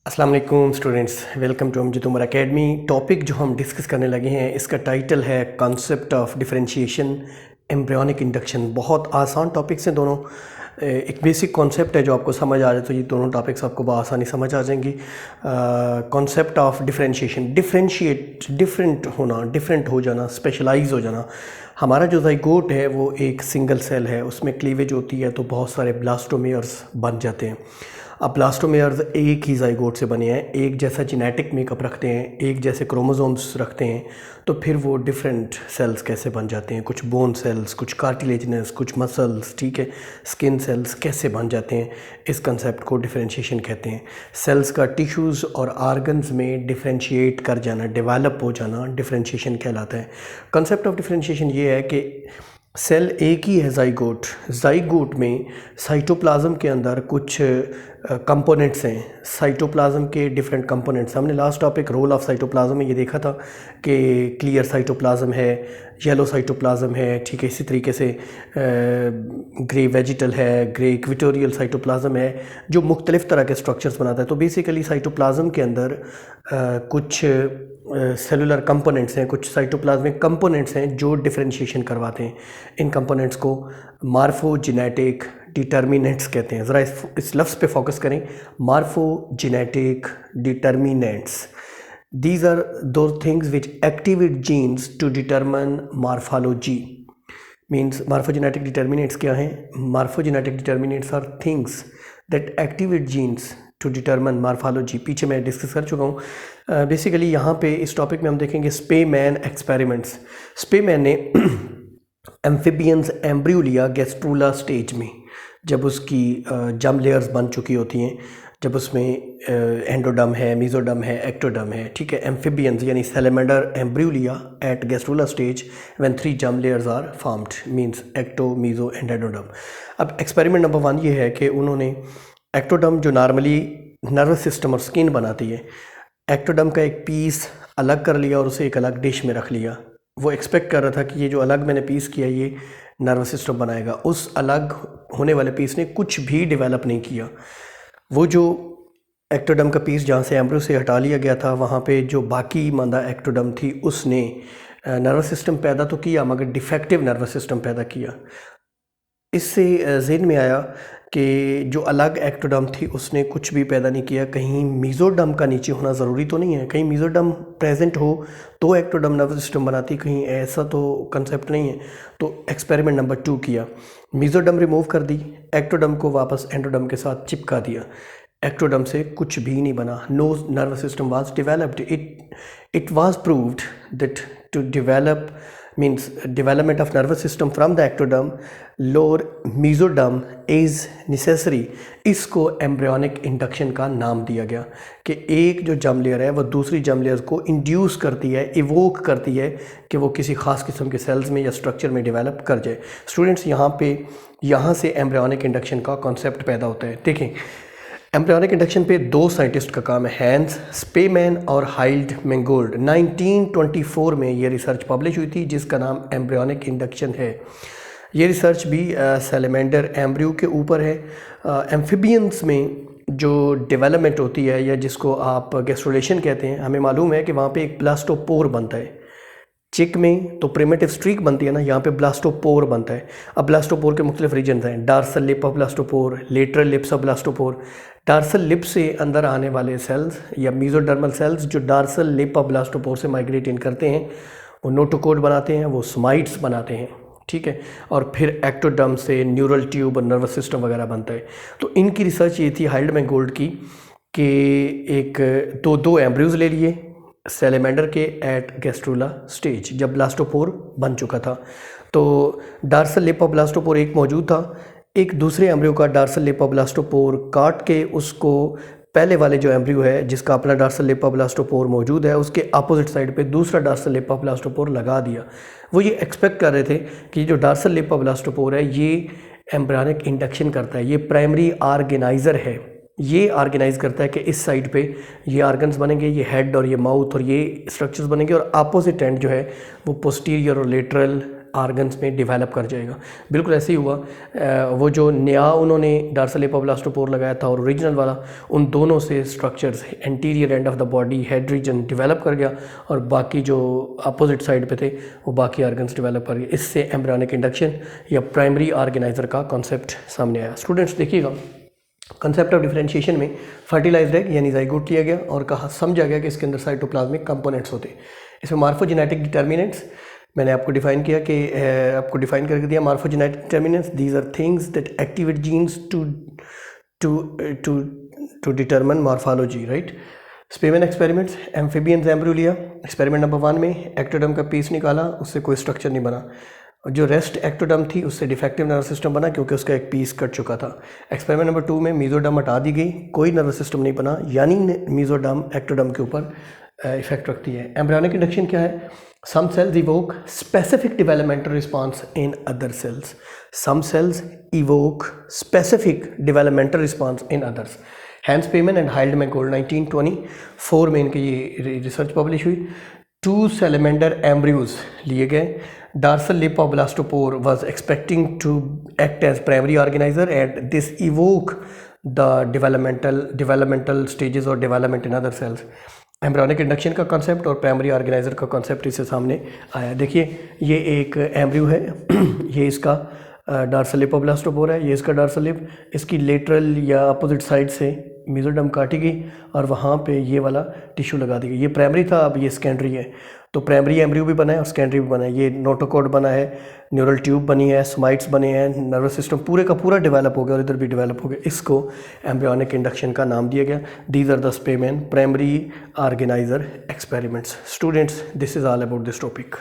अस्सलाम वालेकुम students, welcome to Amjad Umar academy. Topic जो हम डिस्कस करने लगे हैं इसका टाइटल है concept of differentiation embryonic induction. बहुत आसान टॉपिक्स हैं दोनों। एक बेसिक कॉन्सेप्ट है, जो आपको समझ आ जाए तो ये दोनों टॉपिक्स आपको बआसानी समझ आ जाएंगी। Concept of differentiation, differentiate, different होना, डिफरेंट हो जाना, स्पेशलाइज हो जाना। हमारा जो ज़ाइगोट है वो एक सिंगल सेल है, उसमें क्लीवेज होती है तो बहुत सारे ब्लास्टोमेयर्स बन जाते हैं। अब ब्लास्टोमेयर्स एक ही ज़ाइगोट से बने हैं, एक जैसा जेनेटिक मेकअप रखते हैं, एक जैसे क्रोमोसोम्स रखते हैं, तो फिर वो डिफरेंट सेल्स कैसे बन जाते हैं। कुछ बोन सेल्स, कुछ कार्टिलेजनस, कुछ मसल्स, ठीक है, स्किन सेल्स कैसे बन जाते हैं, इस कंसेप्ट को डिफरेंशिएशन कहते हैं। सेल्स का टिश्यूज़ और आर्गन्स में डिफरेंशिएट कर जाना, डेवलप हो जाना डिफरेंशिएशन कहलाता है। कंसेप्ट ऑफ डिफरेंशिएशन ये है कि सेल एक ही है ज़ाइगोट, ज़ाइगोट में साइटोप्लाज्म के अंदर कुछ कंपोनेंट्स हैं। साइटोप्लाज्म के डिफरेंट कंपोनेंट्स, हमने last topic role of cytoplasm में ये देखा था कि क्लियर साइटोप्लाज्म है, येलो साइटोप्लाज्म है, ठीक है, इसी तरीके से ग्रे वेजिटल है, ग्रे इक्वेटोरियल साइटोप्लाज्म है, जो मुख्तलिफ़ तरह के स्ट्रक्चर्स बनाता है। तो बेसिकली साइटोप्लाज्म के अंदर कुछ सेलुलर कंपोनेंट्स हैं, कुछ साइटोप्लाज्मिक कंपोनेंट्स हैं जो डिफरेंशिएशन करवाते हैं। इन कंपोनेंट्स को मार्फोजेनेटिक डिटर्मिनेंट्स कहते हैं। ज़रा इस लफ्ज़ पे फोकस करें, मार्फोजेनेटिक डिटर्मिनेंट्स। दीज आर दो things which activate genes to determine morphology. Means morphogenetic determinants क्या हैं? Morphogenetic determinants are things that activate genes to determine morphology. पीछे मैं डिस्कस कर चुका हूँ। बेसिकली यहाँ पे इस टॉपिक में हम देखेंगे स्पेमैन एक्सपेरिमेंट्स। स्पेमैन ने एम्फिबियंस एम्ब्रियो लिया गैस्ट्रूला स्टेज में, जब उसकी जर्म लेयर्स बन चुकी होती हैं, जब उसमें एंडोडर्म है, मीजोडर्म है, एक्टोडर्म है, ठीक है। एम्फिबियंस यानी सैलेमेंडर एम्ब्रियो लिया at gastrula stage when 3 germ layers are formed, means ecto, meso and endoderm. अब एक्सपेरिमेंट नंबर 1 ये है कि उन्होंने एक्टोडर्म, जो नॉर्मली नर्वस सिस्टम और स्किन बनाती है, एक्टोडर्म का एक पीस अलग कर लिया और उसे एक अलग डिश में रख लिया। वो एक्सपेक्ट कर रहा था कि ये जो अलग मैंने पीस किया ये नर्वस सिस्टम बनाएगा। उस अलग होने वाले पीस ने कुछ भी डेवलप नहीं किया। वो जो एक्टोडर्म का पीस जहाँ से एम्ब्रियो से हटा लिया गया था, वहाँ पे जो बाकी मादा एक्टोडर्म थी उसने नर्वस सिस्टम पैदा तो किया, मगर डिफेक्टिव नर्वस सिस्टम पैदा किया। इससे ज़हन में आया कि जो अलग एक्टोडर्म थी उसने कुछ भी पैदा नहीं किया। कहीं मीजोडर्म का नीचे होना ज़रूरी तो नहीं है, कहीं मीजोडर्म प्रेजेंट हो तो एक्टोडर्म नर्वस सिस्टम बनाती, कहीं ऐसा तो कंसेप्ट नहीं है। तो एक्सपेरिमेंट नंबर 2 किया, मीजोडर्म रिमूव कर दी, एक्टोडर्म को वापस एंडोडर्म के साथ चिपका दिया। एक्टोडर्म से कुछ भी नहीं बना, no nervous system was developed. It was proved that to develop means development of nervous system from the ectoderm, lower mesoderm is necessary। इसको एम्ब्रियोनिक इंडक्शन का नाम दिया गया कि एक जो जर्म लेयर है वो दूसरी जर्म लेयर को इंड्यूस करती है, इवोक करती है कि वो किसी ख़ास किस्म के सेल्स में या स्ट्रक्चर में डेवलप कर जाए। स्टूडेंट्स, यहाँ से एम्ब्रियोनिक इंडक्शन का कॉन्सेप्ट पैदा होता है। देखें, एम्ब्रियोनिक इंडक्शन पे 2 साइंटिस्ट का काम है, हैंस स्पेमैन और हाइल्ड मैंगोल्ड। 1924 में ये रिसर्च पब्लिश हुई थी जिसका नाम एम्ब्रियोनिक इंडक्शन है। ये रिसर्च भी सैलेमेंडर एम्ब्रियो के ऊपर है। एम्फिबियंस में जो डेवलपमेंट होती है या जिसको आप गैस्ट्रुलेशन कहते हैं, हमें मालूम है कि वहाँ पे एक ब्लास्टोपोर बनता है। चिक में तो प्रिमिटिव स्ट्रीक बनती है ना, यहाँ पे ब्लास्टोपोर बनता है। अब ब्लास्टोपोर के मुख्तलिफ रीजन हैं, dorsal lip of blastopore, lateral lips of blastopore. Dorsal lip से अंदर आने वाले सेल्स या मीजोडर्मल सेल्स जो डार्सल लिप ऑफ ब्लास्टोपोर से माइग्रेट इन करते हैं वो नोटोकोड बनाते हैं, वो सोमाइट्स बनाते हैं, ठीक है। और फिर एक्टोडर्म से न्यूरल ट्यूब और नर्वस सिस्टम वगैरह बनता है। तो इनकी रिसर्च ये थी हाइल्ड मैंगोल्ड की कि एक दो एम्ब्रियोज ले लिए सैलेमेंडर के एट गैस्ट्रूला स्टेज, जब ब्लास्टोपोर बन चुका था। तो डार्सल लिप ऑफ ब्लास्टोपोर एक मौजूद था, एक दूसरे एम्ब्रियो का डार्सल लिप ऑफ ब्लास्टोपोर काट के उसको पहले वाले जो एम्ब्रियो है जिसका अपना डार्सल लिप ऑफ ब्लास्टोपोर मौजूद है उसके अपोजिट साइड पे दूसरा डार्सल लिप ऑफ ब्लास्टोपोर लगा दिया। वो ये एक्सपेक्ट कर रहे थे कि जो डार्सल लिप ऑफ ब्लास्टोपोर है ये एम्ब्रियोनिक इंडक्शन करता है, ये प्राइमरी ऑर्गेनाइजर है, ये ऑर्गेनाइज करता है कि इस साइड पे ये ऑर्गन्स बनेंगे, ये हेड और ये माउथ और ये स्ट्रक्चर्स बनेंगे, और अपोजिट एंड जो है वो पोस्टीरियर और लेटरल आर्गन्स में डेवलप कर जाएगा। बिल्कुल ऐसे ही हुआ। वो जो नया उन्होंने डार्सल लिप ब्लास्टोपोर लगाया था और ओरिजिनल वाला, उन दोनों से structures anterior end of the body head region develop कर गया और बाकी जो अपोजिट साइड पे थे वो बाकी आर्गन्स डेवलप कर गए। इससे एम्ब्रियोनिक इंडक्शन या प्राइमरी ऑर्गेनाइजर का कॉन्सेप्ट सामने आया। स्टूडेंट्स देखिएगा, कंसेप्ट ऑफ डिफरेंशिएशन में फर्टिलाइज्ड एग यानी जाइगोट लिया गया और कहा समझा गया कि इसके अंदर साइटोप्लाज्मिक कंपोनेंट्स होते हैं। इसमें मार्फोजेनेटिक डिटर्मिनेंट्स मैंने आपको डिफाइन किया कि आपको डिफाइन करके दिया। Morphogenetic determinants these are things that activate genes to determine morphology, right. Spemann experiments, amphibians embryo लिया, एक्सपेरिमेंट नंबर 1 में एक्टोडर्म का पीस निकाला, उससे कोई स्ट्रक्चर नहीं बना। जो रेस्ट एक्टोडर्म थी उससे डिफेक्टिव नर्वस सिस्टम बना क्योंकि उसका एक पीस कट चुका था। एक्सपेरिमेंट नंबर 2 में मीजोडर्म हटा दी गई, कोई नर्वस सिस्टम नहीं बना, यानी मीजोडर्म एक्टोडर्म के ऊपर इफेक्ट रखती है। एम्ब्रियोनिक इंडक्शन क्या है? Some cells evoke specific developmental response in other cells. Some cells evoke specific developmental response in others. Hans Spemann and Hilde Mangold 1924 में इनकी ये रिसर्च पब्लिश हुई। 2 सैलमेंडर एम्ब्रियोज लिए गए। Dorsal lip of blastopore was expecting to act as primary organizer and this evoke the developmental stages or development in other cells. Embryonic induction का concept और primary organiser का concept इससे सामने आया। देखिए ये एक एम्ब्रियो है ये इसका डार्सल लिप ऑफ ब्लास्टोपोर है, ये इसका डार्सल लिप, इसकी लेटरल या अपोजिट साइड से मेसोडर्म काटी गई और वहाँ पे ये वाला टिश्यू लगा दी गई। ये प्राइमरी था, अब ये सेकेंडरी है। तो प्राइमरी एम्ब्रियो भी बना है और सेकेंडरी भी बना है। ये नोटोकॉर्ड बना है, न्यूरल ट्यूब बनी है, स्माइट्स बने हैं, नर्वस सिस्टम पूरे का पूरा डेवलप हो गया और इधर भी डेवलप हो गया। इसको एम्ब्रियोनिक इंडक्शन का नाम दिया गया। These are the Spemann primary organiser experiments. Students, this is all about this topic.